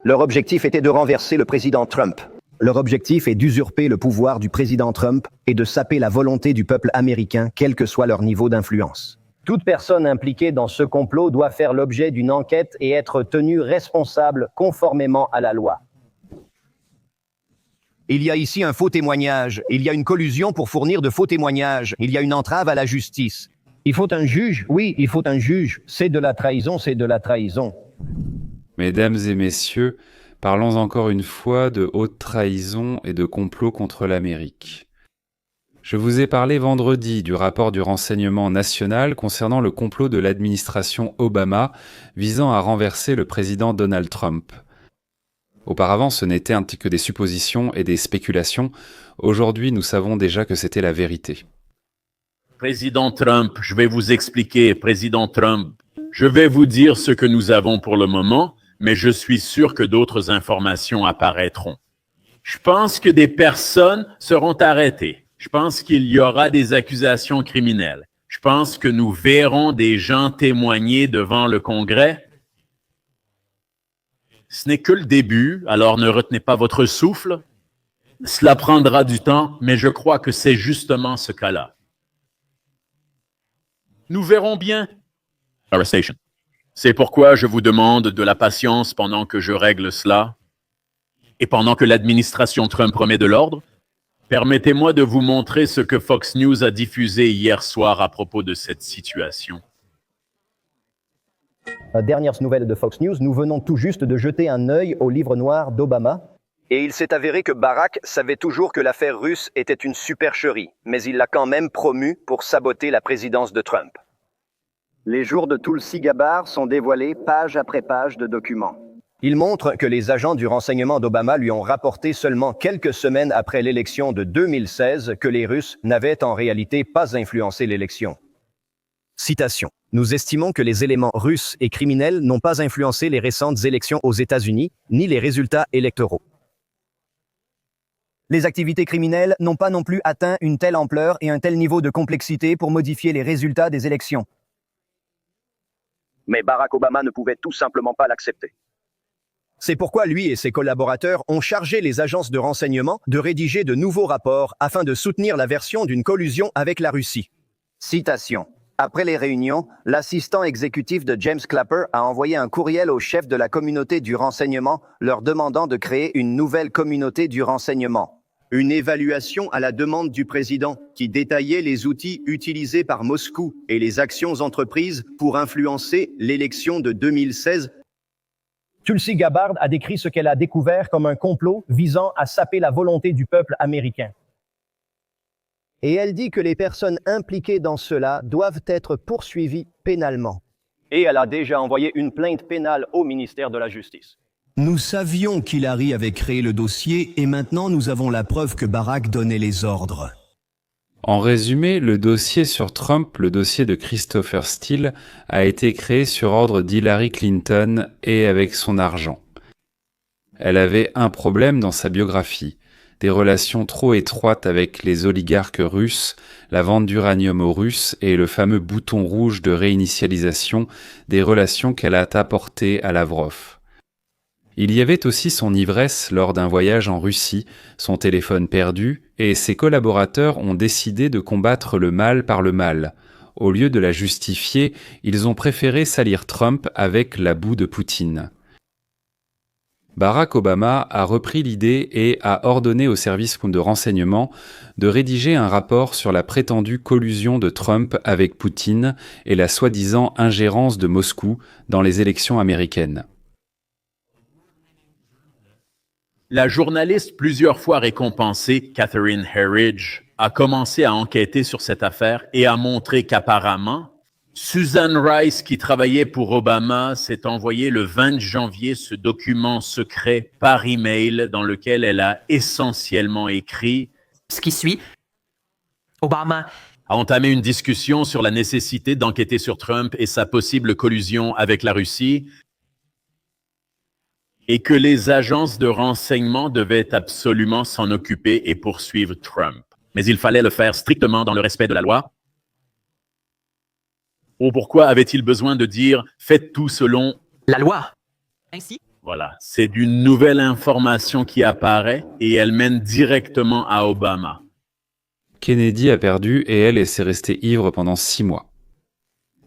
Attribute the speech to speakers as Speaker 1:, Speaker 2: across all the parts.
Speaker 1: Leur objectif était de renverser le président Trump. Leur objectif est d'usurper le pouvoir du président Trump et de saper la volonté du peuple américain, quel que soit leur niveau d'influence. Toute personne impliquée dans ce complot doit faire l'objet d'une enquête et être tenue responsable conformément à la loi. Il y a ici un faux témoignage. Il y a une collusion pour fournir de faux témoignages. Il y a une entrave à la justice. Il faut un juge. Oui, il faut un juge. C'est de la trahison, c'est de la trahison.
Speaker 2: Mesdames et messieurs, parlons encore une fois de haute trahison et de complot contre l'Amérique. Je vous ai parlé vendredi du rapport du renseignement national concernant le complot de l'administration Obama visant à renverser le président Donald Trump. Auparavant, ce n'était que des suppositions et des spéculations. Aujourd'hui, nous savons déjà que c'était la vérité.
Speaker 3: Président Trump, je vais vous expliquer. Président Trump, je vais vous dire ce que nous avons pour le moment, mais je suis sûr que d'autres informations apparaîtront. Je pense que des personnes seront arrêtées. Je pense qu'il y aura des accusations criminelles. Je pense que nous verrons des gens témoigner devant le Congrès. Ce n'est que le début, alors ne retenez pas votre souffle. Cela prendra du temps, mais je crois que c'est justement ce cas-là. Nous verrons bien. Arrestation. C'est pourquoi je vous demande de la patience pendant que je règle cela et pendant que l'administration Trump remet de l'ordre. Permettez-moi de vous montrer ce que Fox News a diffusé hier soir à propos de cette situation.
Speaker 1: Dernière nouvelle de Fox News, nous venons tout juste de jeter un œil au livre noir d'Obama. Et il s'est avéré que Barack savait toujours que l'affaire russe était une supercherie, mais il l'a quand même promu pour saboter la présidence de Trump. Les jours de Tulsi Gabbard sont dévoilés page après page de documents. Il montre que les agents du renseignement d'Obama lui ont rapporté seulement quelques semaines après l'élection de 2016 que les Russes n'avaient en réalité pas influencé l'élection. Citation. Nous estimons que les éléments russes et criminels n'ont pas influencé les récentes élections aux États-Unis, ni les résultats électoraux. Les activités criminelles n'ont pas non plus atteint une telle ampleur et un tel niveau de complexité pour modifier les résultats des élections. Mais Barack Obama ne pouvait tout simplement pas l'accepter. C'est pourquoi lui et ses collaborateurs ont chargé les agences de renseignement de rédiger de nouveaux rapports afin de soutenir la version d'une collusion avec la Russie. Citation. Après les réunions, l'assistant exécutif de James Clapper a envoyé un courriel aux chefs de la communauté du renseignement leur demandant de créer une nouvelle communauté du renseignement. Une évaluation à la demande du président qui détaillait les outils utilisés par Moscou et les actions entreprises pour influencer l'élection de 2016. Tulsi Gabbard a décrit ce qu'elle a découvert comme un complot visant à saper la volonté du peuple américain. Et elle dit que les personnes impliquées dans cela doivent être poursuivies pénalement. Et elle a déjà envoyé une plainte pénale au ministère de la Justice.
Speaker 4: Nous savions qu'Hillary avait créé le dossier et maintenant nous avons la preuve que Barack donnait les ordres.
Speaker 2: En résumé, le dossier sur Trump, le dossier de Christopher Steele, a été créé sur ordre d'Hillary Clinton et avec son argent. Elle avait un problème dans sa biographie, des relations trop étroites avec les oligarques russes, la vente d'uranium aux Russes et le fameux bouton rouge de réinitialisation des relations qu'elle a apportées à Lavrov. Il y avait aussi son ivresse lors d'un voyage en Russie, son téléphone perdu, et ses collaborateurs ont décidé de combattre le mal par le mal. Au lieu de la justifier, ils ont préféré salir Trump avec la boue de Poutine. Barack Obama a repris l'idée et a ordonné aux services de renseignement de rédiger un rapport sur la prétendue collusion de Trump avec Poutine et la soi-disant ingérence de Moscou dans les élections américaines.
Speaker 3: La journaliste plusieurs fois récompensée, Catherine Herridge, a commencé à enquêter sur cette affaire et a montré qu'apparemment, Susan Rice, qui travaillait pour Obama, s'est envoyé le 20 janvier ce document secret par email dans lequel elle a essentiellement écrit
Speaker 5: Ce qui suit, Obama
Speaker 3: a entamé une discussion sur la nécessité d'enquêter sur Trump et sa possible collusion avec la Russie et que les agences de renseignement devaient absolument s'en occuper et poursuivre Trump. Mais il fallait le faire strictement dans le respect de la loi. Ou pourquoi avait-il besoin de dire « faites tout selon »
Speaker 5: la loi. Ainsi,
Speaker 3: Voilà, c'est d'une nouvelle information qui apparaît et elle mène directement à Obama.
Speaker 2: Kennedy a perdu et elle s'est restée ivre pendant 6 mois.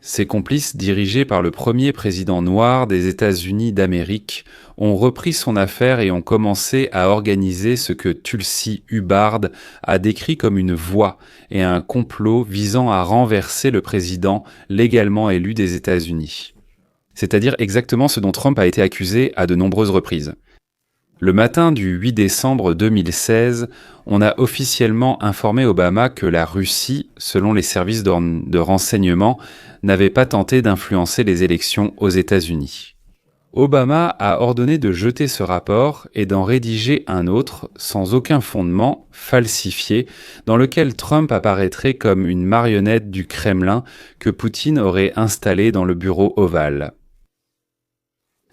Speaker 2: Ses complices, dirigés par le premier président noir des États-Unis d'Amérique, ont repris son affaire et ont commencé à organiser ce que Tulsi Hubbard a décrit comme une voie et un complot visant à renverser le président légalement élu des États-Unis. C'est-à-dire exactement ce dont Trump a été accusé à de nombreuses reprises. Le matin du 8 décembre 2016, on a officiellement informé Obama que la Russie, selon les services de renseignement, n'avait pas tenté d'influencer les élections aux États-Unis. Obama a ordonné de jeter ce rapport et d'en rédiger un autre, sans aucun fondement, falsifié, dans lequel Trump apparaîtrait comme une marionnette du Kremlin que Poutine aurait installée dans le bureau ovale.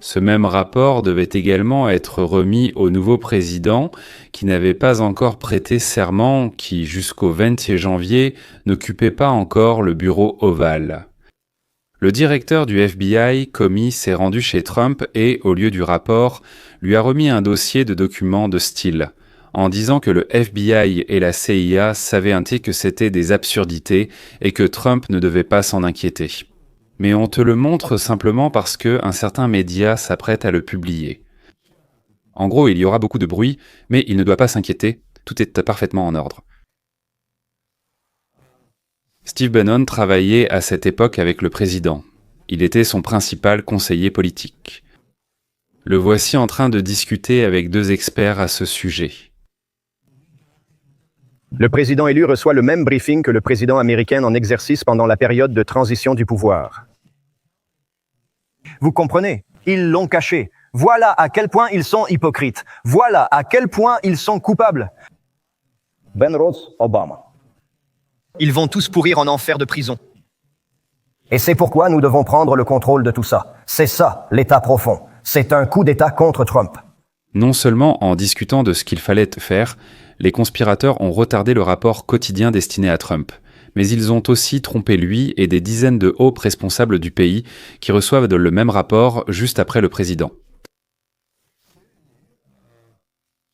Speaker 2: Ce même rapport devait également être remis au nouveau président qui n'avait pas encore prêté serment, qui jusqu'au 20 janvier n'occupait pas encore le bureau ovale. Le directeur du FBI, Comey, s'est rendu chez Trump et, au lieu du rapport, lui a remis un dossier de documents de style, en disant que le FBI et la CIA savaient que c'était des absurdités et que Trump ne devait pas s'en inquiéter. Mais on te le montre simplement parce qu'un certain média s'apprête à le publier. En gros, il y aura beaucoup de bruit, mais il ne doit pas s'inquiéter, tout est parfaitement en ordre. Steve Bannon travaillait à cette époque avec le président. Il était son principal conseiller politique. Le voici en train de discuter avec 2 experts à ce sujet.
Speaker 1: Le président élu reçoit le même briefing que le président américain en exercice pendant la période de transition du pouvoir. Vous comprenez? Ils l'ont caché. Voilà à quel point ils sont hypocrites. Voilà à quel point ils sont coupables. Ben Rhodes, Obama. Ils vont tous pourrir en enfer de prison. Et c'est pourquoi nous devons prendre le contrôle de tout ça. C'est ça, l'État profond. C'est un coup d'État contre Trump.
Speaker 2: Non seulement en discutant de ce qu'il fallait faire, les conspirateurs ont retardé le rapport quotidien destiné à Trump. Mais ils ont aussi trompé lui et des dizaines de hauts responsables du pays qui reçoivent le même rapport juste après le président.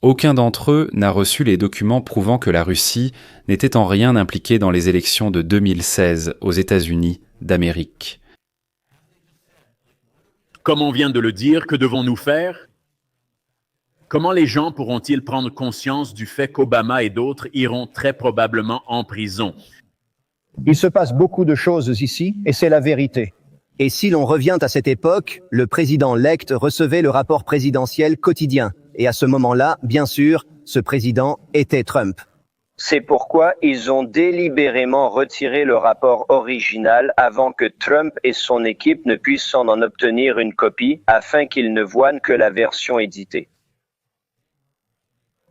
Speaker 2: Aucun d'entre eux n'a reçu les documents prouvant que la Russie n'était en rien impliquée dans les élections de 2016 aux États-Unis d'Amérique.
Speaker 3: Comme on vient de le dire, que devons-nous faire? Comment les gens pourront-ils prendre conscience du fait qu'Obama et d'autres iront très probablement en prison?
Speaker 1: Il se passe beaucoup de choses ici, et c'est la vérité. Et si l'on revient à cette époque, le président Lecht recevait le rapport présidentiel quotidien. Et à ce moment-là, bien sûr, ce président était Trump. C'est pourquoi ils ont délibérément retiré le rapport original avant que Trump et son équipe ne puissent en obtenir une copie, afin qu'ils ne voient que la version éditée.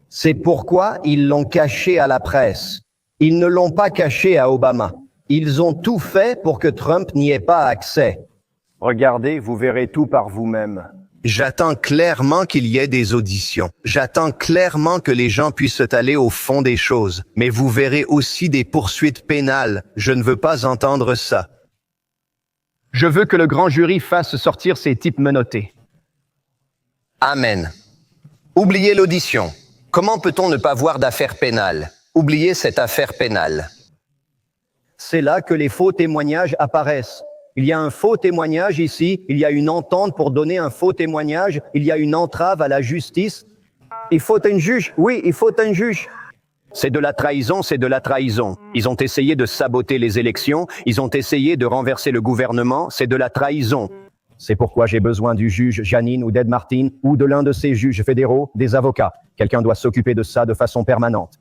Speaker 1: C'est pourquoi ils l'ont caché à la presse. Ils ne l'ont pas caché à Obama. Ils ont tout fait pour que Trump n'y ait pas accès. Regardez, vous verrez tout par vous-même. J'attends clairement qu'il y ait des auditions. J'attends clairement que les gens puissent aller au fond des choses. Mais vous verrez aussi des poursuites pénales. Je ne veux pas entendre ça. Je veux que le grand jury fasse sortir ces types menottés. Amen. Oubliez l'audition. Comment peut-on ne pas voir d'affaire pénale? Oubliez cette affaire pénale. C'est là que les faux témoignages apparaissent. Il y a un faux témoignage ici, il y a une entente pour donner un faux témoignage, il y a une entrave à la justice. Il faut un juge, oui, il faut un juge. C'est de la trahison, c'est de la trahison. Ils ont essayé de saboter les élections, ils ont essayé de renverser le gouvernement, c'est de la trahison. C'est pourquoi j'ai besoin du juge Janine ou d'Ed Martin ou de l'un de ces juges fédéraux, des avocats. Quelqu'un doit s'occuper de ça de façon permanente.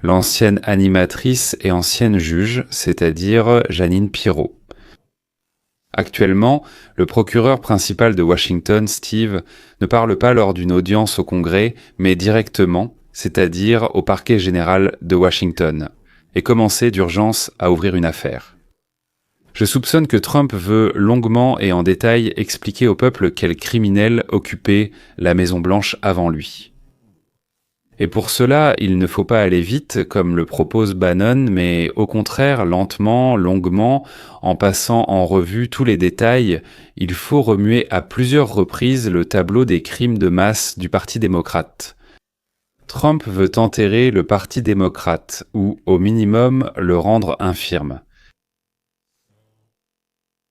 Speaker 2: L'ancienne animatrice et ancienne juge, c'est-à-dire Jeanine Pirro. Actuellement, le procureur principal de Washington, Steve, ne parle pas lors d'une audience au Congrès, mais directement, c'est-à-dire au parquet général de Washington, et commencer d'urgence à ouvrir une affaire. Je soupçonne que Trump veut longuement et en détail expliquer au peuple quel criminel occupait la Maison-Blanche avant lui. Et pour cela, il ne faut pas aller vite, comme le propose Bannon, mais au contraire, lentement, longuement, en passant en revue tous les détails, il faut remuer à plusieurs reprises le tableau des crimes de masse du Parti démocrate. Trump veut enterrer le Parti démocrate, ou, au minimum, le rendre infirme.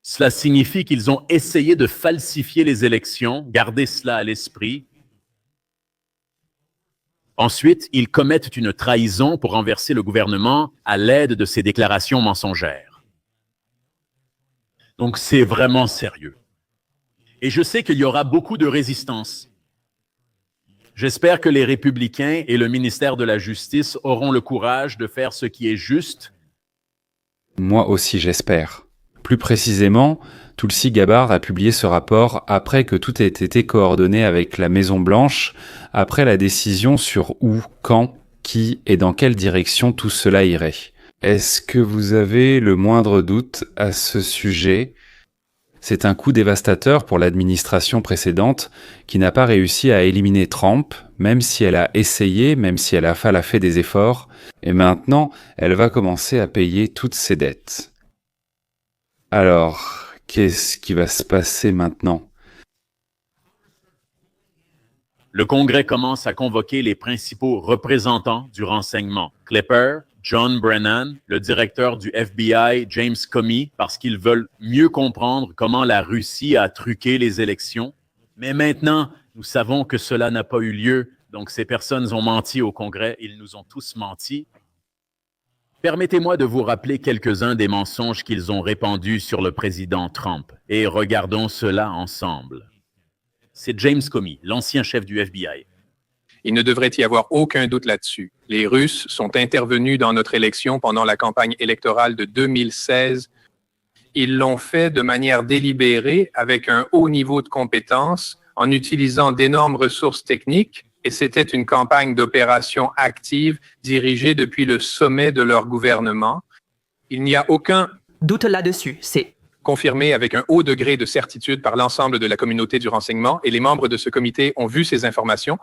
Speaker 3: Cela signifie qu'ils ont essayé de falsifier les élections, gardez cela à l'esprit. Ensuite, ils commettent une trahison pour renverser le gouvernement à l'aide de ces déclarations mensongères. Donc c'est vraiment sérieux. Et je sais qu'il y aura beaucoup de résistance. J'espère que les républicains et le ministère de la Justice auront le courage de faire ce qui est juste.
Speaker 2: Moi aussi, j'espère. Plus précisément, Tulsi Gabbard a publié ce rapport après que tout ait été coordonné avec la Maison-Blanche, après la décision sur où, quand, qui et dans quelle direction tout cela irait. Est-ce que vous avez le moindre doute à ce sujet ? C'est un coup dévastateur pour l'administration précédente qui n'a pas réussi à éliminer Trump, même si elle a essayé, même si elle a fait des efforts, et maintenant, elle va commencer à payer toutes ses dettes. Alors, qu'est-ce qui va se passer maintenant ?
Speaker 3: Le Congrès commence à convoquer les principaux représentants du renseignement. Clipper, John Brennan, le directeur du FBI, James Comey, parce qu'ils veulent mieux comprendre comment la Russie a truqué les élections. Mais maintenant, nous savons que cela n'a pas eu lieu, donc ces personnes ont menti au Congrès, ils nous ont tous menti. Permettez-moi de vous rappeler quelques-uns des mensonges qu'ils ont répandus sur le président Trump, et regardons cela ensemble. C'est James Comey, l'ancien chef du FBI.
Speaker 6: Il ne devrait y avoir aucun doute là-dessus. Les Russes sont intervenus dans notre élection pendant la campagne électorale de 2016. Ils l'ont fait de manière délibérée, avec un haut niveau de compétence, en utilisant d'énormes ressources techniques, et c'était une campagne d'opération active dirigée depuis le sommet de leur gouvernement. Il n'y a aucun
Speaker 5: Doute là-dessus, c'est
Speaker 6: confirmé avec un haut degré de certitude par l'ensemble de la communauté du renseignement, et les membres de ce comité ont vu ces informations.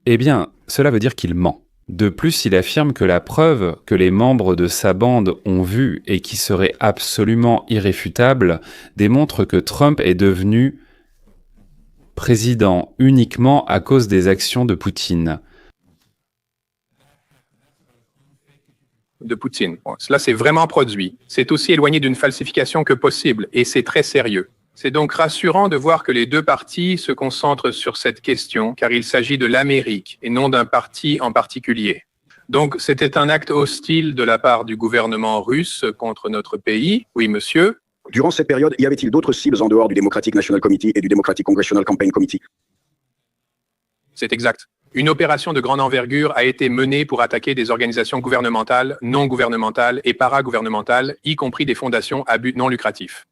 Speaker 2: Eh bien, cela veut dire qu'il ment. De plus, il affirme que la preuve que les membres de sa bande ont vue et qui serait absolument irréfutable démontre que Trump est devenu président uniquement à cause des actions de Poutine.
Speaker 6: De Poutine. Bon, cela s'est vraiment produit. C'est aussi éloigné d'une falsification que possible, et c'est très sérieux. C'est donc rassurant de voir que les deux partis se concentrent sur cette question, car il s'agit de l'Amérique et non d'un parti en particulier. Donc, c'était un acte hostile de la part du gouvernement russe contre notre pays. Oui, monsieur.
Speaker 7: Durant cette période, y avait-il d'autres cibles en dehors du Democratic National Committee et du Democratic Congressional Campaign Committee?
Speaker 6: C'est exact. Une opération de grande envergure a été menée pour attaquer des organisations gouvernementales, non gouvernementales et paragouvernementales, y compris des fondations à but non lucratif.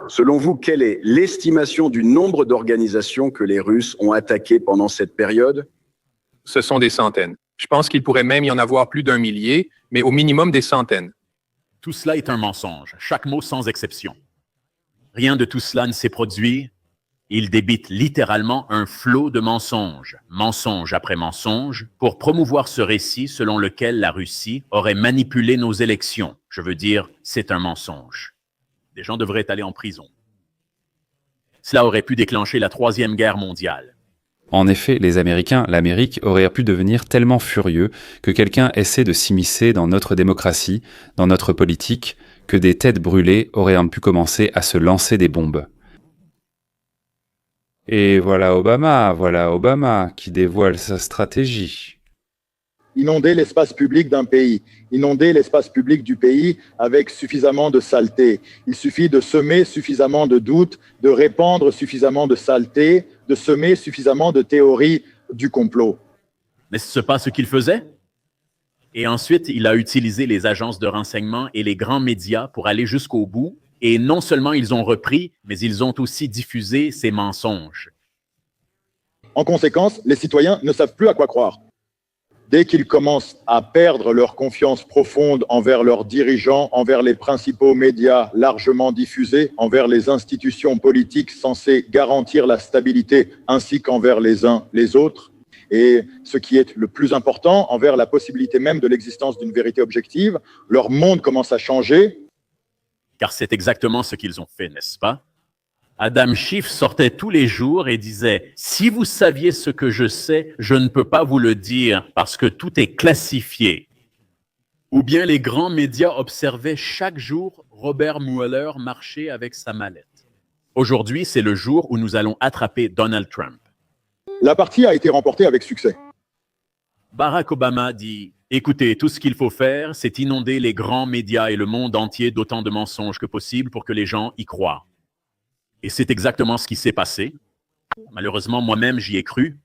Speaker 7: Selon vous, quelle est l'estimation du nombre d'organisations que les Russes ont attaquées pendant cette période?
Speaker 6: Ce sont des centaines. Je pense qu'il pourrait même y en avoir plus d'1 millier, mais au minimum des centaines.
Speaker 3: Tout cela est un mensonge, chaque mot sans exception. Rien de tout cela ne s'est produit. Il débite littéralement un flot de mensonges, mensonge après mensonge, pour promouvoir ce récit selon lequel la Russie aurait manipulé nos élections. Je veux dire, c'est un mensonge. Des gens devraient aller en prison. Cela aurait pu déclencher la Troisième Guerre mondiale.
Speaker 2: En effet, les Américains, l'Amérique, auraient pu devenir tellement furieux que quelqu'un essaie de s'immiscer dans notre démocratie, dans notre politique, que des têtes brûlées auraient pu commencer à se lancer des bombes. Et voilà Obama qui dévoile sa stratégie.
Speaker 8: Inonder l'espace public d'un pays, inonder l'espace public du pays avec suffisamment de saleté. Il suffit de semer suffisamment de doutes, de répandre suffisamment de saleté, de semer suffisamment de théories du complot.
Speaker 3: N'est-ce pas ce qu'il faisait? Et ensuite, il a utilisé les agences de renseignement et les grands médias pour aller jusqu'au bout. Et non seulement ils ont repris, mais ils ont aussi diffusé ces mensonges.
Speaker 8: En conséquence, les citoyens ne savent plus à quoi croire. Dès qu'ils commencent à perdre leur confiance profonde envers leurs dirigeants, envers les principaux médias largement diffusés, envers les institutions politiques censées garantir la stabilité, ainsi qu'envers les uns les autres, Et ce qui est le plus important, envers la possibilité même de l'existence d'une vérité objective, leur monde commence à changer.
Speaker 3: Car c'est exactement ce qu'ils ont fait, n'est-ce pas? Adam Schiff sortait tous les jours et disait « Si vous saviez ce que je sais, je ne peux pas vous le dire parce que tout est classifié. » Ou bien les grands médias observaient chaque jour Robert Mueller marcher avec sa mallette. Aujourd'hui, c'est le jour où nous allons attraper Donald Trump.
Speaker 8: La partie a été remportée avec succès.
Speaker 3: Barack Obama dit « Écoutez, tout ce qu'il faut faire, c'est inonder les grands médias et le monde entier d'autant de mensonges que possible pour que les gens y croient. » Et c'est exactement ce qui s'est passé. Malheureusement, moi-même, j'y ai cru.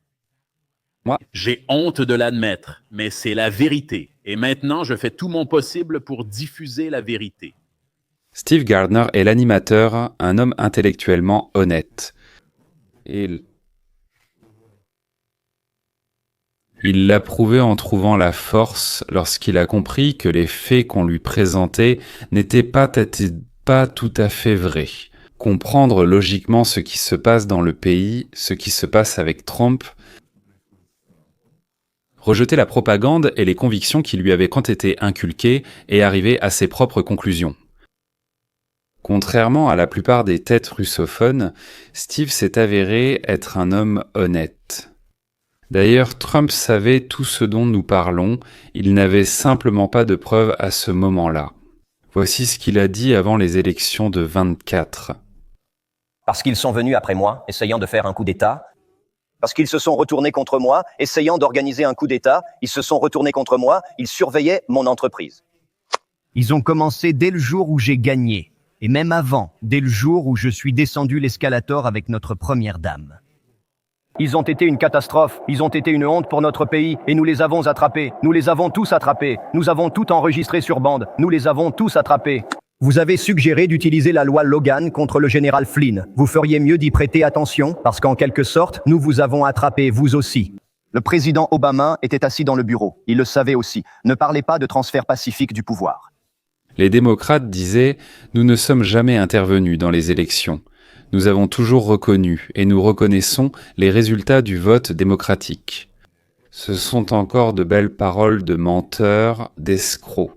Speaker 3: J'ai honte de l'admettre, mais c'est la vérité. Et maintenant, je fais tout mon possible pour diffuser la vérité.
Speaker 2: Steve Gardner est l'animateur, un homme intellectuellement honnête. Il l'a prouvé en trouvant la force lorsqu'il a compris que les faits qu'on lui présentait n'étaient pas tout à fait vrais. Comprendre logiquement ce qui se passe dans le pays, ce qui se passe avec Trump, rejeter la propagande et les convictions qui lui avaient été inculquées et arriver à ses propres conclusions. Contrairement à la plupart des têtes russophones, Steve s'est avéré être un homme honnête. D'ailleurs, Trump savait tout ce dont nous parlons, il n'avait simplement pas de preuves à ce moment-là. Voici ce qu'il a dit avant les élections de 24.
Speaker 1: Parce qu'ils sont venus après moi, essayant de faire un coup d'État. Parce qu'ils se sont retournés contre moi, essayant d'organiser un coup d'État. Ils se sont retournés contre moi, ils surveillaient mon entreprise.
Speaker 4: Ils ont commencé dès le jour où j'ai gagné, et même avant, dès le jour où je suis descendu l'escalator avec notre première dame.
Speaker 1: Ils ont été une catastrophe, ils ont été une honte pour notre pays, et nous les avons attrapés. Nous les avons tous attrapés. Nous avons tout enregistré sur bande. Nous les avons tous attrapés. Vous avez suggéré d'utiliser la loi Logan contre le général Flynn. Vous feriez mieux d'y prêter attention, parce qu'en quelque sorte, nous vous avons attrapé, vous aussi. Le président Obama était assis dans le bureau. Il le savait aussi. Ne parlez pas de transfert pacifique du pouvoir.
Speaker 2: Les démocrates disaient « Nous ne sommes jamais intervenus dans les élections. Nous avons toujours reconnu et nous reconnaissons les résultats du vote démocratique. » Ce sont encore de belles paroles de menteurs, d'escrocs.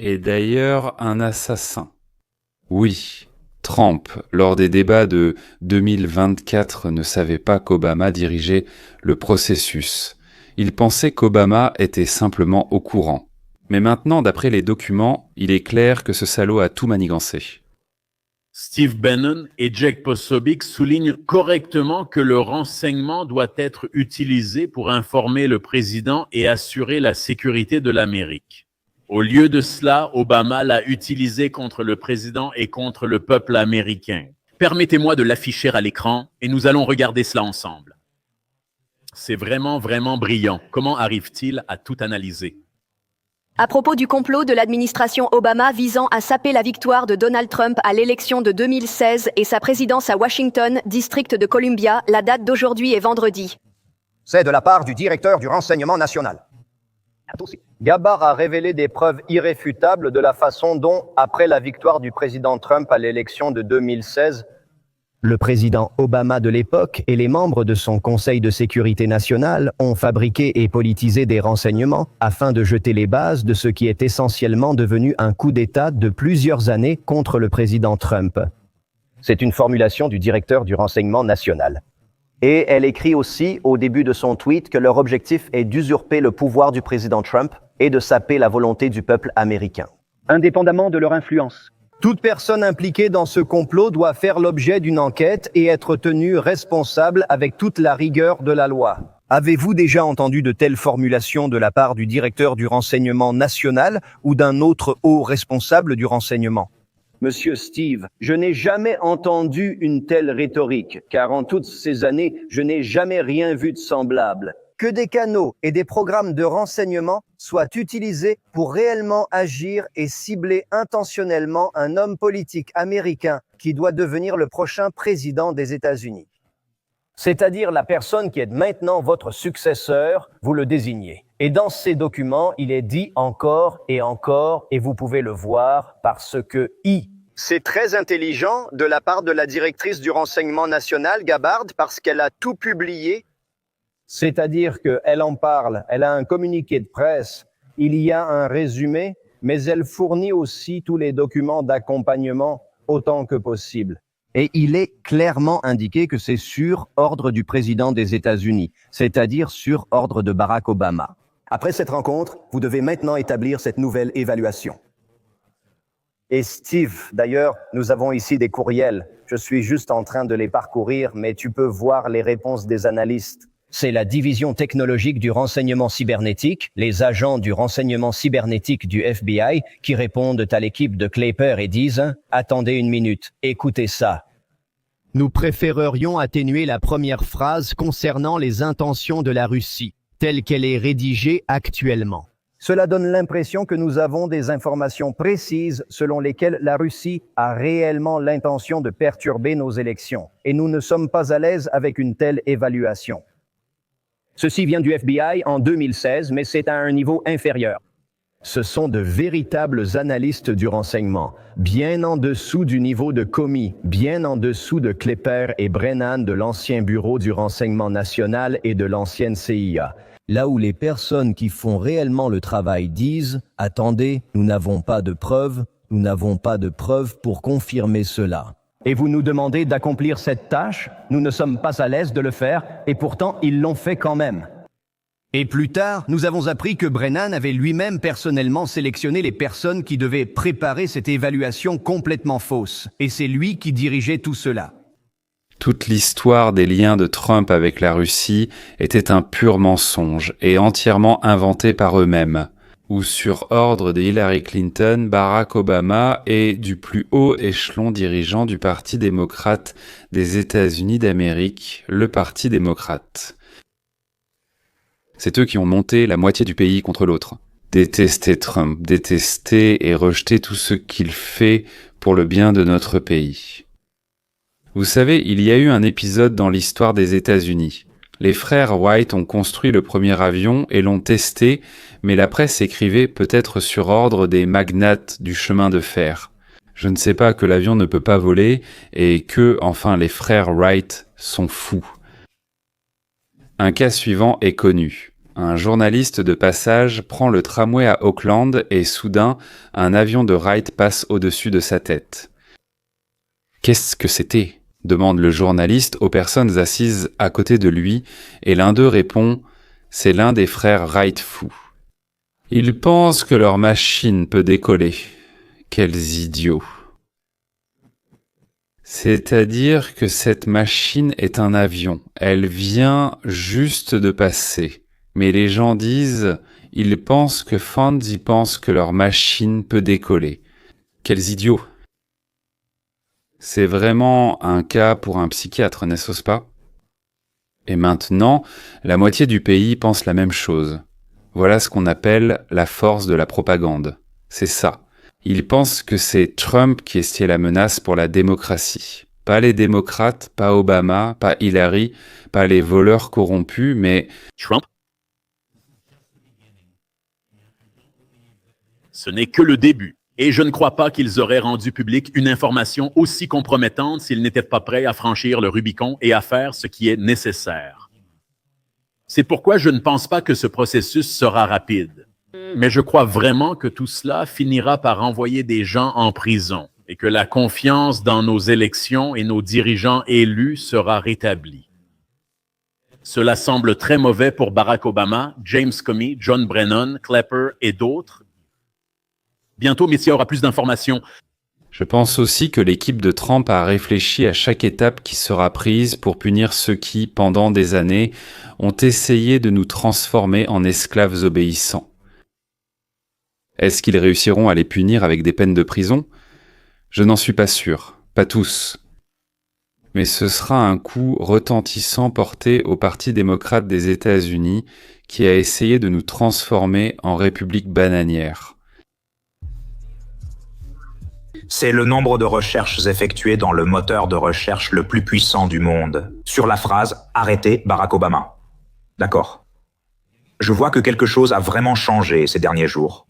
Speaker 2: Et d'ailleurs un assassin. Oui, Trump, lors des débats de 2024, ne savait pas qu'Obama dirigeait le processus. Il pensait qu'Obama était simplement au courant. Mais maintenant, d'après les documents, il est clair que ce salaud a tout manigancé.
Speaker 3: Steve Bannon et Jake Posobiec soulignent correctement que le renseignement doit être utilisé pour informer le président et assurer la sécurité de l'Amérique. Au lieu de cela, Obama l'a utilisé contre le président et contre le peuple américain. Permettez-moi de l'afficher à l'écran et nous allons regarder cela ensemble. C'est vraiment, vraiment brillant. Comment arrive-t-il à tout analyser?
Speaker 9: À propos du complot de l'administration Obama visant à saper la victoire de Donald Trump à l'élection de 2016 et sa présidence à Washington, district de Columbia, la date d'aujourd'hui est vendredi.
Speaker 1: C'est de la part du directeur du renseignement national. Gabbard a révélé des preuves irréfutables de la façon dont, après la victoire du président Trump à l'élection de 2016,
Speaker 4: le président Obama de l'époque et les membres de son Conseil de sécurité nationale ont fabriqué et politisé des renseignements afin de jeter les bases de ce qui est essentiellement devenu un coup d'État de plusieurs années contre le président Trump.
Speaker 1: c'est une formulation du directeur du renseignement national. Et elle écrit aussi au début de son tweet que leur objectif est d'usurper le pouvoir du président Trump et de saper la volonté du peuple américain, indépendamment de leur influence. Toute personne impliquée dans ce complot doit faire l'objet d'une enquête et être tenue responsable avec toute la rigueur de la loi. Avez-vous déjà entendu de telles formulations de la part du directeur du renseignement national ou d'un autre haut responsable du renseignement? Monsieur Steve, je n'ai jamais entendu une telle rhétorique, car en toutes ces années, je n'ai jamais rien vu de semblable. Que des canaux et des programmes de renseignement soient utilisés pour réellement agir et cibler intentionnellement un homme politique américain qui doit devenir le prochain président des États-Unis. C'est-à-dire la personne qui est maintenant votre successeur, vous le désignez. Et dans ces documents, il est dit encore, et vous pouvez le voir parce que c'est très intelligent de la part de la directrice du renseignement national, Gabbard, parce qu'elle a tout publié
Speaker 4: C'est-à-dire qu'elle en parle, elle a un communiqué de presse, il y a un résumé, mais elle fournit aussi tous les documents d'accompagnement autant que possible. Et il est clairement indiqué que c'est sur ordre du président des États-Unis, c'est-à-dire sur ordre de Barack Obama.
Speaker 1: Après cette rencontre, vous devez maintenant établir cette nouvelle évaluation.
Speaker 4: Et Steve, d'ailleurs, nous avons ici des courriels. Je suis juste en train de les parcourir, mais tu peux voir les réponses des analystes. C'est la division technologique du renseignement cybernétique, les agents du renseignement cybernétique du FBI, qui répondent à l'équipe de Clapper et disent « Attendez une minute, écoutez ça ».
Speaker 1: Nous préférerions atténuer la première phrase concernant les intentions de la Russie, telle qu'elle est rédigée actuellement.
Speaker 4: Cela donne l'impression que nous avons des informations précises selon lesquelles la Russie a réellement l'intention de perturber nos élections, et nous ne sommes pas à l'aise avec une telle évaluation.
Speaker 1: Ceci vient du FBI en 2016, mais c'est à un niveau inférieur. Ce sont de véritables analystes du renseignement, bien en dessous du niveau de Comey, bien en dessous de Clapper et Brennan de l'ancien bureau du renseignement national et de l'ancienne CIA. Là où les personnes qui font réellement le travail disent « Attendez, nous n'avons pas de preuves pour confirmer cela ».
Speaker 4: Et vous nous demandez d'accomplir cette tâche? Nous ne sommes pas à l'aise de le faire, et pourtant ils l'ont fait quand même.
Speaker 1: Et plus tard, nous avons appris que Brennan avait lui-même personnellement sélectionné les personnes qui devaient préparer cette évaluation complètement fausse. Et c'est lui qui dirigeait tout cela.
Speaker 2: Toute l'histoire des liens de Trump avec la Russie était un pur mensonge et entièrement inventé par eux-mêmes, où sur ordre de Hillary Clinton, Barack Obama et du plus haut échelon dirigeant du Parti démocrate des États-Unis d'Amérique, le Parti démocrate. C'est eux qui ont monté la moitié du pays contre l'autre. Détester Trump, détester et rejeter tout ce qu'il fait pour le bien de notre pays. Vous savez, il y a eu un épisode dans l'histoire des États-Unis. Les frères Wright ont construit le premier avion et l'ont testé, mais la presse écrivait peut-être sur ordre des magnates du chemin de fer. Je ne sais pas que l'avion ne peut pas voler et que, enfin, les frères Wright sont fous. Un cas suivant est connu. Un journaliste de passage prend le tramway à Auckland et soudain, un avion de Wright passe au-dessus de sa tête. Qu'est-ce que c'était ? Demande le journaliste aux personnes assises à côté de lui, et l'un d'eux répond « C'est l'un des frères Wright fous. Ils pensent que leur machine peut décoller. Quels idiots !» C'est-à-dire que cette machine est un avion. Elle vient juste de passer. Mais les gens disent « Ils pensent que Fonzie pense que leur machine peut décoller. » Quels idiots ! C'est vraiment un cas pour un psychiatre, n'est-ce pas? Et maintenant, la moitié du pays pense la même chose. Voilà ce qu'on appelle la force de la propagande. C'est ça. Ils pensent que c'est Trump qui est la menace pour la démocratie. Pas les démocrates, pas Obama, pas Hillary, pas les voleurs corrompus, mais
Speaker 3: Trump. Ce n'est que le début. Et je ne crois pas qu'ils auraient rendu public une information aussi compromettante s'ils n'étaient pas prêts à franchir le Rubicon et à faire ce qui est nécessaire. C'est pourquoi je ne pense pas que ce processus sera rapide. Mais je crois vraiment que tout cela finira par envoyer des gens en prison et que la confiance dans nos élections et nos dirigeants élus sera rétablie. Cela semble très mauvais pour Barack Obama, James Comey, John Brennan, Clapper et d'autres. Bientôt, Messia aura plus d'informations.
Speaker 2: je pense aussi que l'équipe de Trump a réfléchi à chaque étape qui sera prise pour punir ceux qui, pendant des années, ont essayé de nous transformer en esclaves obéissants. Est-ce qu'ils réussiront à les punir avec des peines de prison ? Je n'en suis pas sûr, pas tous. Mais ce sera un coup retentissant porté au Parti démocrate des États-Unis qui a essayé de nous transformer en république bananière.
Speaker 10: C'est le nombre de recherches effectuées dans le moteur de recherche le plus puissant du monde, sur la phrase « Arrêtez Barack Obama ». D'accord. Je vois que quelque chose a vraiment changé ces derniers jours.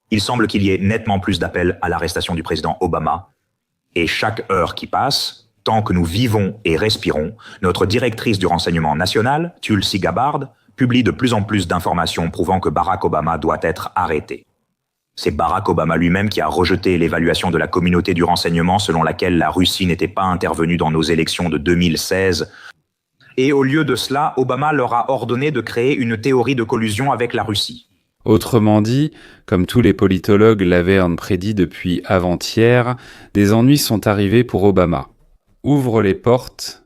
Speaker 10: Il semble qu'il y ait nettement plus d'appels à l'arrestation du président Obama, et chaque heure qui passe, tant que nous vivons et respirons, notre directrice du renseignement national, Tulsi Gabbard, publie de plus en plus d'informations prouvant que Barack Obama doit être arrêté. C'est Barack Obama lui-même qui a rejeté l'évaluation de la communauté du renseignement selon laquelle la Russie n'était pas intervenue dans nos élections de 2016. Et au lieu de cela, Obama leur a ordonné de créer une théorie de collusion avec la Russie.
Speaker 2: Autrement dit, comme tous les politologues l'avaient prédit depuis avant-hier, des ennuis sont arrivés pour Obama. Ouvre les portes.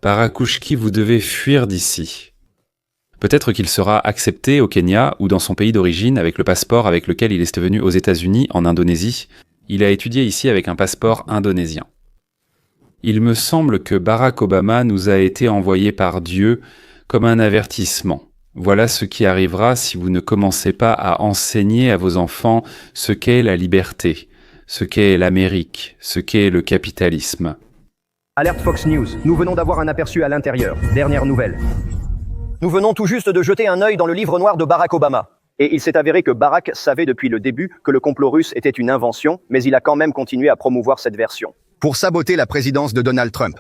Speaker 2: Parakushki, vous devez fuir d'ici. Peut-être qu'il sera accepté au Kenya ou dans son pays d'origine avec le passeport avec lequel il est venu aux États-Unis, en Indonésie. Il a étudié ici avec un passeport indonésien. Il me semble que Barack Obama nous a été envoyé par Dieu comme un avertissement. Voilà ce qui arrivera si vous ne commencez pas à enseigner à vos enfants ce qu'est la liberté, ce qu'est l'Amérique, ce qu'est le capitalisme.
Speaker 1: Alerte Fox News, nous venons d'avoir un aperçu à l'intérieur. Dernière nouvelle. Nous venons tout juste de jeter un œil dans le livre noir de Barack Obama. Et il s'est avéré que Barack savait depuis le début que le complot russe était une invention, mais il a quand même continué à promouvoir cette version. Pour saboter la présidence de Donald Trump.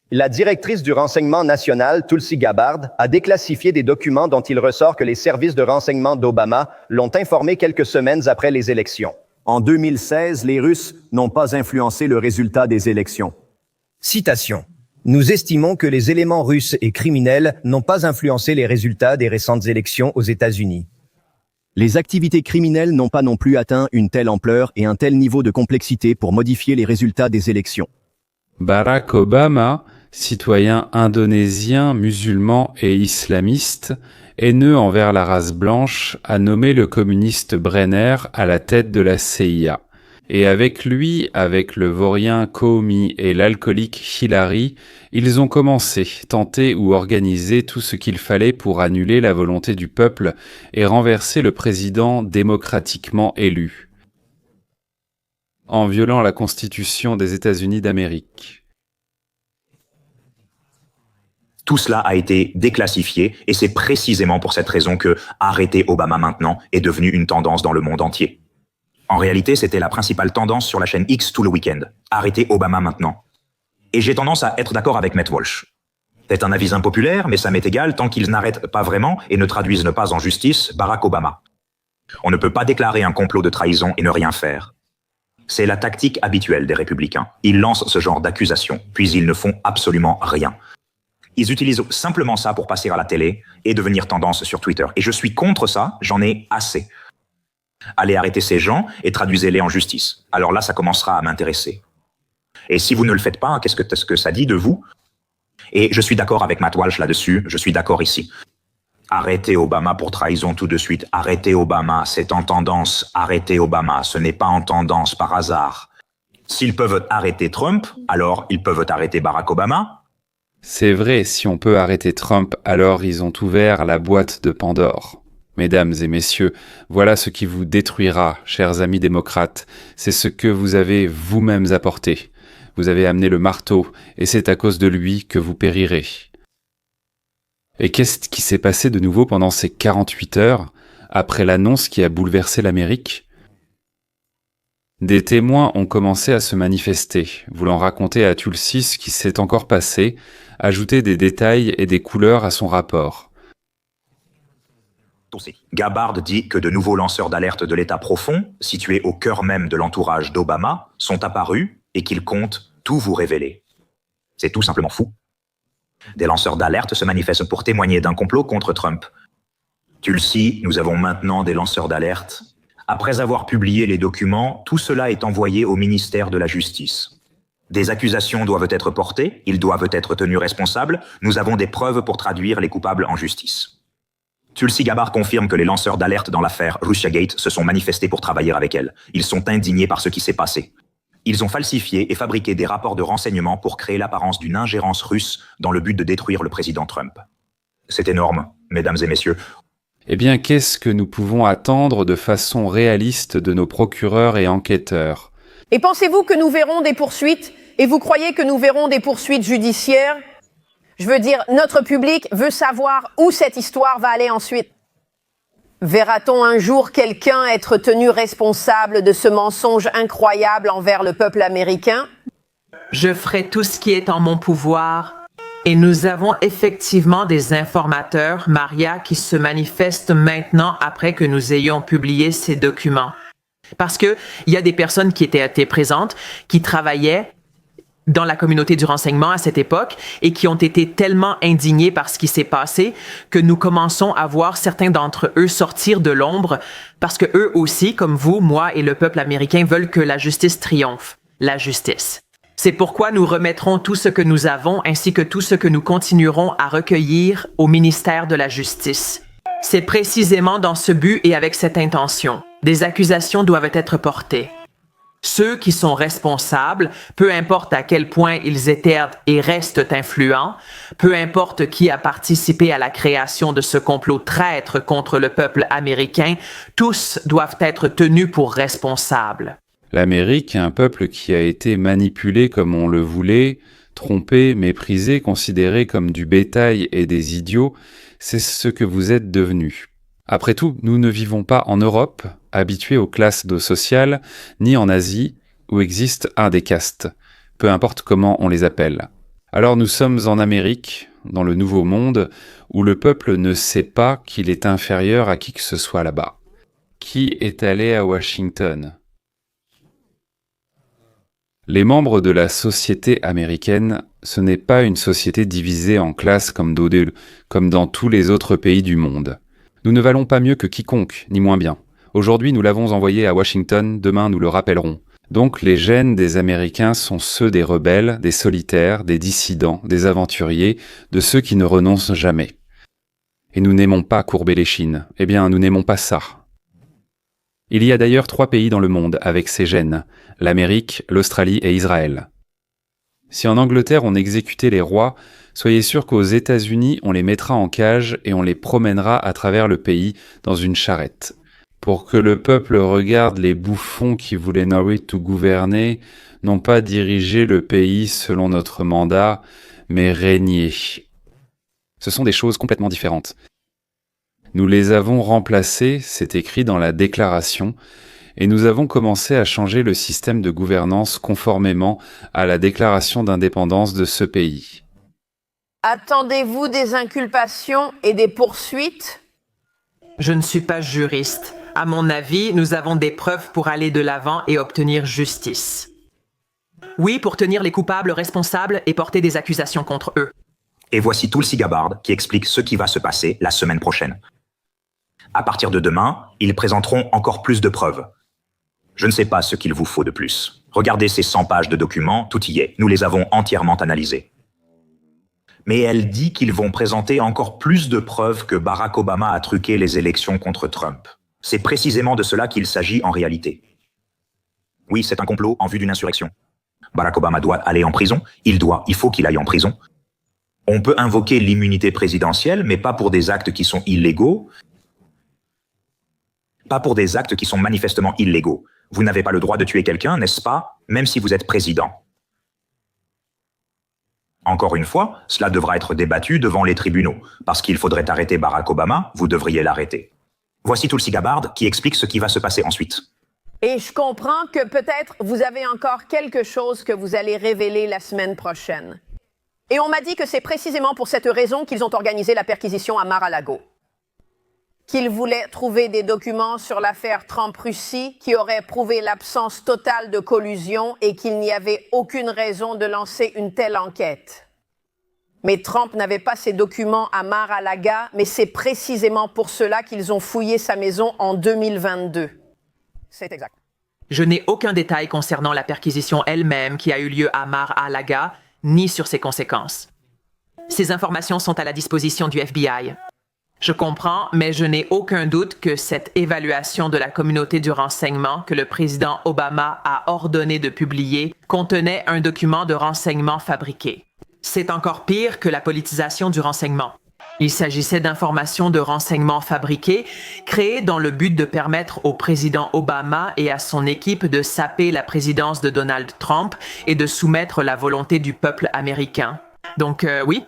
Speaker 1: La directrice du renseignement national, Tulsi Gabbard, a déclassifié des documents dont il ressort que les services de renseignement d'Obama l'ont informé quelques semaines après les élections. En 2016, les Russes n'ont pas influencé le résultat des élections. Citation. Nous estimons que les éléments russes et criminels n'ont pas influencé les résultats des récentes élections aux États-Unis. Les activités criminelles n'ont pas non plus atteint une telle ampleur et un tel niveau de complexité pour modifier les résultats des élections.
Speaker 2: Barack Obama, citoyen indonésien, musulman et islamiste, haineux envers la race blanche, a nommé le communiste Brenner à la tête de la CIA. Et avec lui, avec le vaurien Comey et l'alcoolique Hillary, ils ont commencé, tenté ou organisé tout ce qu'il fallait pour annuler la volonté du peuple et renverser le président démocratiquement élu, en violant la Constitution des États-Unis d'Amérique.
Speaker 10: Tout cela a été déclassifié et c'est précisément pour cette raison que « Arrêter Obama maintenant » est devenu une tendance dans le monde entier. En réalité, c'était la principale tendance sur la chaîne X tout le week-end. Arrêtez Obama maintenant. Et j'ai tendance à être d'accord avec Matt Walsh. C'est un avis impopulaire, mais ça m'est égal tant qu'ils n'arrêtent pas vraiment et ne traduisent pas en justice Barack Obama. On ne peut pas déclarer un complot de trahison et ne rien faire. C'est la tactique habituelle des républicains. Ils lancent ce genre d'accusations, puis ils ne font absolument rien. Ils utilisent simplement ça pour passer à la télé et devenir tendance sur Twitter. Et je suis contre ça, j'en ai assez. Allez arrêter ces gens et traduisez-les en justice. Alors là, ça commencera à m'intéresser. Et si vous ne le faites pas, qu'est-ce que ça dit de vous? Et je suis d'accord avec Matt Walsh là-dessus, je suis d'accord ici. Arrêtez Obama pour trahison tout de suite. Arrêtez Obama, c'est en tendance. Arrêtez Obama, ce n'est pas en tendance par hasard. S'ils peuvent arrêter Trump, alors ils peuvent arrêter Barack Obama.
Speaker 2: C'est vrai, si on peut arrêter Trump, alors ils ont ouvert la boîte de Pandore. Mesdames et messieurs, voilà ce qui vous détruira, chers amis démocrates. C'est ce que vous avez vous-mêmes apporté. Vous avez amené le marteau, et c'est à cause de lui que vous périrez. Et qu'est-ce qui s'est passé de nouveau pendant ces 48 heures, après l'annonce qui a bouleversé l'Amérique? Des témoins ont commencé à se manifester, voulant raconter à Tulsi ce qui s'est encore passé, ajouter des détails et des couleurs à son rapport.
Speaker 10: Gabbard dit que de nouveaux lanceurs d'alerte de l'État profond, situés au cœur même de l'entourage d'Obama, sont apparus et qu'ils comptent tout vous révéler. C'est tout simplement fou. Des lanceurs d'alerte se manifestent pour témoigner d'un complot contre Trump. Tulsi, nous avons maintenant des lanceurs d'alerte. Après avoir publié les documents, tout cela est envoyé au ministère de la Justice. Des accusations doivent être portées, ils doivent être tenus responsables, nous avons des preuves pour traduire les coupables en justice. Tulsi Gabbard confirme que les lanceurs d'alerte dans l'affaire Russiagate se sont manifestés pour travailler avec elle. Ils sont indignés par ce qui s'est passé. Ils ont falsifié et fabriqué des rapports de renseignement pour créer l'apparence d'une ingérence russe dans le but de détruire le président Trump. C'est énorme, mesdames et messieurs.
Speaker 2: Eh bien, qu'est-ce que nous pouvons attendre de façon réaliste de nos procureurs et enquêteurs?
Speaker 11: Et pensez-vous que nous verrons des poursuites? Et vous croyez que nous verrons des poursuites judiciaires? Je veux dire, notre public veut savoir où cette histoire va aller ensuite. Verra-t-on un jour quelqu'un être tenu responsable de ce mensonge incroyable envers le peuple américain?
Speaker 5: Je ferai tout ce qui est en mon pouvoir. Et nous avons effectivement des informateurs, Maria, qui se manifestent maintenant après que nous ayons publié ces documents. Parce que il y a des personnes qui étaient présentes, qui travaillaient dans la communauté du renseignement à cette époque et qui ont été tellement indignés par ce qui s'est passé que nous commençons à voir certains d'entre eux sortir de l'ombre parce que eux aussi, comme vous, moi et le peuple américain, veulent que la justice triomphe. La justice. C'est pourquoi nous remettrons tout ce que nous avons ainsi que tout ce que nous continuerons à recueillir au ministère de la Justice. C'est précisément dans ce but et avec cette intention. Des accusations doivent être portées. Ceux qui sont responsables, peu importe à quel point ils étaient et restent influents, peu importe qui a participé à la création de ce complot traître contre le peuple américain, tous doivent être tenus pour responsables.
Speaker 2: L'Amérique est un peuple qui a été manipulé comme on le voulait, trompé, méprisé, considéré comme du bétail et des idiots. C'est ce que vous êtes devenus. Après tout, nous ne vivons pas en Europe, habitués aux classes sociales, ni en Asie, où existe un des castes, peu importe comment on les appelle. Alors nous sommes en Amérique, dans le Nouveau Monde, où le peuple ne sait pas qu'il est inférieur à qui que ce soit là-bas. Qui est allé à Washington ? Les membres de la société américaine, ce n'est pas une société divisée en classes comme dans tous les autres pays du monde. Nous ne valons pas mieux que quiconque, ni moins bien. Aujourd'hui, nous l'avons envoyé à Washington, demain nous le rappellerons. Donc les gènes des Américains sont ceux des rebelles, des solitaires, des dissidents, des aventuriers, de ceux qui ne renoncent jamais. Et nous n'aimons pas courber les chines. Eh bien, nous n'aimons pas ça. Il y a d'ailleurs 3 pays dans le monde avec ces gènes, l'Amérique, l'Australie et Israël. Si en Angleterre on exécutait les rois, soyez sûr qu'aux États-Unis on les mettra en cage et on les promènera à travers le pays dans une charrette. Pour que le peuple regarde les bouffons qui voulaient Norwich tout gouverner, non pas diriger le pays selon notre mandat, mais régner. Ce sont des choses complètement différentes. Nous les avons remplacés, c'est écrit dans la déclaration, et nous avons commencé à changer le système de gouvernance conformément à la déclaration d'indépendance de ce pays.
Speaker 11: Attendez-vous des inculpations et des poursuites?
Speaker 5: Je ne suis pas juriste. À mon avis, nous avons des preuves pour aller de l'avant et obtenir justice. Oui, pour tenir les coupables responsables et porter des accusations contre eux.
Speaker 10: Et voici Tulsi Gabbard qui explique ce qui va se passer la semaine prochaine. À partir de demain, ils présenteront encore plus de preuves. Je ne sais pas ce qu'il vous faut de plus. Regardez ces 100 pages de documents, tout y est. Nous les avons entièrement analysés. Mais elle dit qu'ils vont présenter encore plus de preuves que Barack Obama a truqué les élections contre Trump. C'est précisément de cela qu'il s'agit en réalité. Oui, c'est un complot en vue d'une insurrection. Barack Obama doit aller en prison. Il faut qu'il aille en prison. On peut invoquer l'immunité présidentielle, mais pas pour des actes qui sont illégaux. Pas pour des actes qui sont manifestement illégaux. Vous n'avez pas le droit de tuer quelqu'un, n'est-ce pas, même si vous êtes président. Encore une fois, cela devra être débattu devant les tribunaux. Parce qu'il faudrait arrêter Barack Obama, vous devriez l'arrêter. Voici Tulsi Gabbard qui explique ce qui va se passer ensuite.
Speaker 11: Et je comprends que peut-être vous avez encore quelque chose que vous allez révéler la semaine prochaine. Et on m'a dit que c'est précisément pour cette raison qu'ils ont organisé la perquisition à Mar-a-Lago. Qu'ils voulaient trouver des documents sur l'affaire Trump-Russie qui auraient prouvé l'absence totale de collusion et qu'il n'y avait aucune raison de lancer une telle enquête. Mais Trump n'avait pas ces documents à Mar-a-Lago, mais c'est précisément pour cela qu'ils ont fouillé sa maison en 2022. C'est exact.
Speaker 5: Je n'ai aucun détail concernant la perquisition elle-même qui a eu lieu à Mar-a-Lago, ni sur ses conséquences. Ces informations sont à la disposition du FBI. Je comprends, mais je n'ai aucun doute que cette évaluation de la communauté du renseignement que le président Obama a ordonné de publier contenait un document de renseignement fabriqué. C'est encore pire que la politisation du renseignement. Il s'agissait d'informations de renseignement fabriquées, créées dans le but de permettre au président Obama et à son équipe de saper la présidence de Donald Trump et de soumettre la volonté du peuple américain. Donc oui,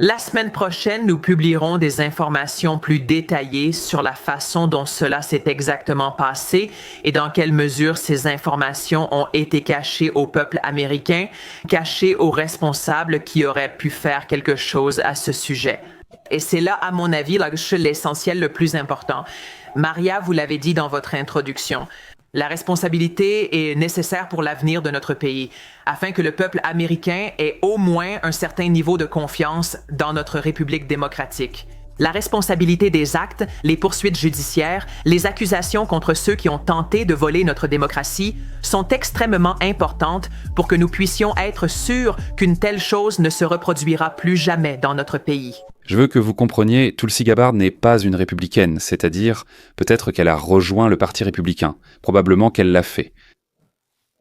Speaker 5: La semaine prochaine, nous publierons des informations plus détaillées sur la façon dont cela s'est exactement passé et dans quelle mesure ces informations ont été cachées au peuple américain, cachées aux responsables qui auraient pu faire quelque chose à ce sujet. Et c'est là, à mon avis, l'essentiel le plus important. Maria, vous l'avez dit dans votre introduction. La responsabilité est nécessaire pour l'avenir de notre pays, afin que le peuple américain ait au moins un certain niveau de confiance dans notre République démocratique. La responsabilité des actes, les poursuites judiciaires, les accusations contre ceux qui ont tenté de voler notre démocratie sont extrêmement importantes pour que nous puissions être sûrs qu'une telle chose ne se reproduira plus jamais dans notre pays.
Speaker 2: Je veux que vous compreniez, Tulsi Gabbard n'est pas une républicaine, c'est-à-dire peut-être qu'elle a rejoint le Parti républicain, probablement qu'elle l'a fait.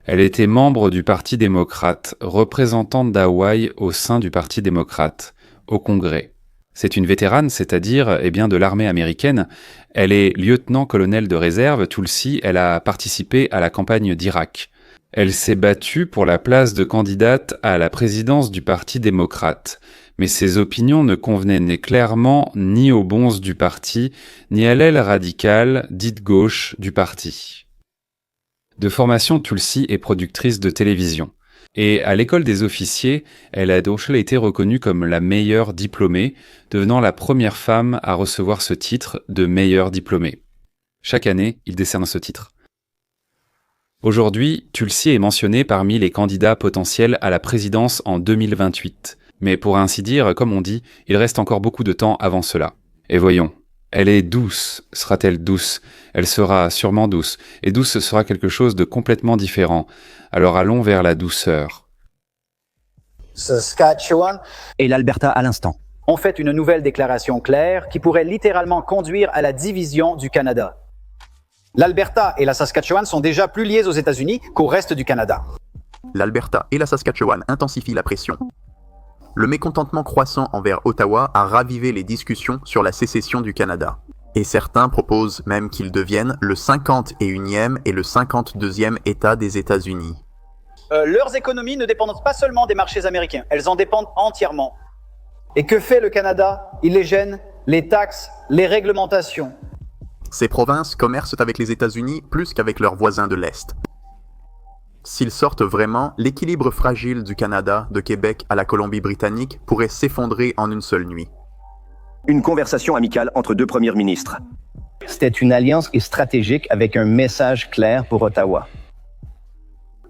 Speaker 2: Elle était membre du Parti démocrate, représentante d'Hawaï au sein du Parti démocrate, au Congrès. C'est une vétérane, c'est-à-dire de l'armée américaine. Elle est lieutenant-colonel de réserve. Tulsi, elle a participé à la campagne d'Irak. Elle s'est battue pour la place de candidate à la présidence du Parti démocrate. Mais ses opinions ne convenaient clairement ni aux bonzes du parti, ni à l'aile radicale, dite gauche, du parti. De formation, Tulsi est productrice de télévision. Et à l'école des officiers, elle a donc été reconnue comme la meilleure diplômée, devenant la première femme à recevoir ce titre de meilleure diplômée. Chaque année, il décerne ce titre. Aujourd'hui, Tulsi est mentionnée parmi les candidats potentiels à la présidence en 2028. Mais pour ainsi dire, comme on dit, il reste encore beaucoup de temps avant cela. Et voyons, elle est douce. Sera-t-elle douce? Elle sera sûrement douce. Et douce sera quelque chose de complètement différent. Alors allons vers la douceur.
Speaker 12: Saskatchewan
Speaker 4: Et l'Alberta à l'instant.
Speaker 12: ont fait une nouvelle déclaration claire qui pourrait littéralement conduire à la division du Canada. L'Alberta et la Saskatchewan sont déjà plus liées aux États-Unis qu'au reste du Canada.
Speaker 13: L'Alberta et la Saskatchewan intensifient la pression. Le mécontentement croissant envers Ottawa a ravivé les discussions sur la sécession du Canada. Et certains proposent même qu'il devienne le 51e et le 52e État des États-Unis.
Speaker 12: Leurs économies ne dépendent pas seulement des marchés américains, elles en dépendent entièrement. Et que fait le Canada? Il les gêne, les taxes, les réglementations.
Speaker 13: Ces provinces commercent avec les États-Unis plus qu'avec leurs voisins de l'Est. S'ils sortent vraiment, l'équilibre fragile du Canada, de Québec à la Colombie-Britannique, pourrait s'effondrer en une seule nuit.
Speaker 1: Une conversation amicale entre deux premiers ministres.
Speaker 4: C'était une alliance stratégique avec un message clair pour Ottawa.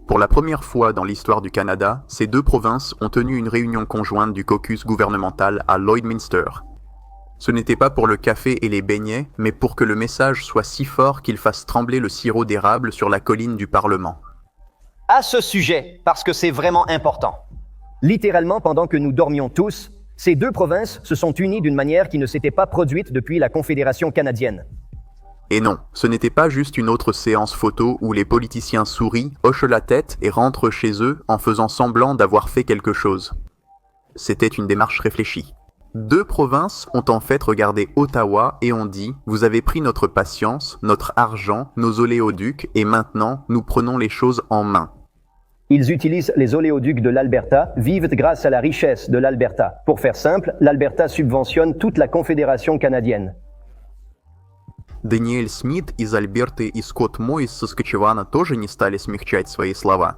Speaker 13: Pour la première fois dans l'histoire du Canada, ces deux provinces ont tenu une réunion conjointe du caucus gouvernemental à Lloydminster. Ce n'était pas pour le café et les beignets, mais pour que le message soit si fort qu'il fasse trembler le sirop d'érable sur la colline du Parlement.
Speaker 4: À ce sujet, parce que c'est vraiment important.
Speaker 1: Littéralement, pendant que nous dormions tous, ces deux provinces se sont unies d'une manière qui ne s'était pas produite depuis la Confédération canadienne.
Speaker 13: Et non, ce n'était pas juste une autre séance photo où les politiciens sourient, hochent la tête et rentrent chez eux en faisant semblant d'avoir fait quelque chose. C'était une démarche réfléchie. Deux provinces ont en fait regardé Ottawa et ont dit « Vous avez pris notre patience, notre argent, nos oléoducs et maintenant nous prenons les choses en main. »
Speaker 1: Ils utilisent les oléoducs de l'Alberta, vivent grâce à la richesse de l'Alberta. Pour faire simple, l'Alberta subventionne toute la Confédération canadienne.
Speaker 13: Даниэль Смит из Альберты и Скотт Мо из Саскатчевана тоже не стали смягчать свои слова.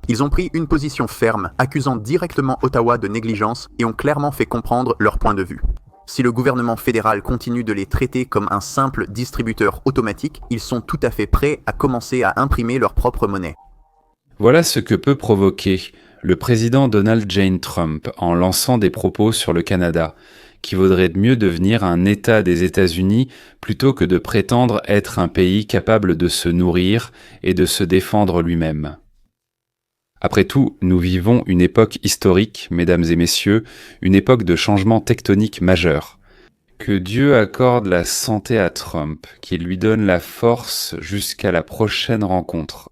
Speaker 13: Ils ont pris une position ferme, accusant directement Ottawa de négligence et ont clairement fait comprendre leur point de vue. Si le gouvernement fédéral continue de les traiter comme un simple distributeur automatique, ils sont tout à fait prêts à commencer à imprimer leur propre monnaie.
Speaker 2: Voilà ce que peut provoquer le président Donald J. Trump en lançant des propos sur le Canada, qui vaudrait mieux devenir un État des États-Unis plutôt que de prétendre être un pays capable de se nourrir et de se défendre lui-même. Après tout, nous vivons une époque historique, mesdames et messieurs, une époque de changement tectonique majeur. Que Dieu accorde la santé à Trump, qu'il lui donne la force jusqu'à la prochaine rencontre.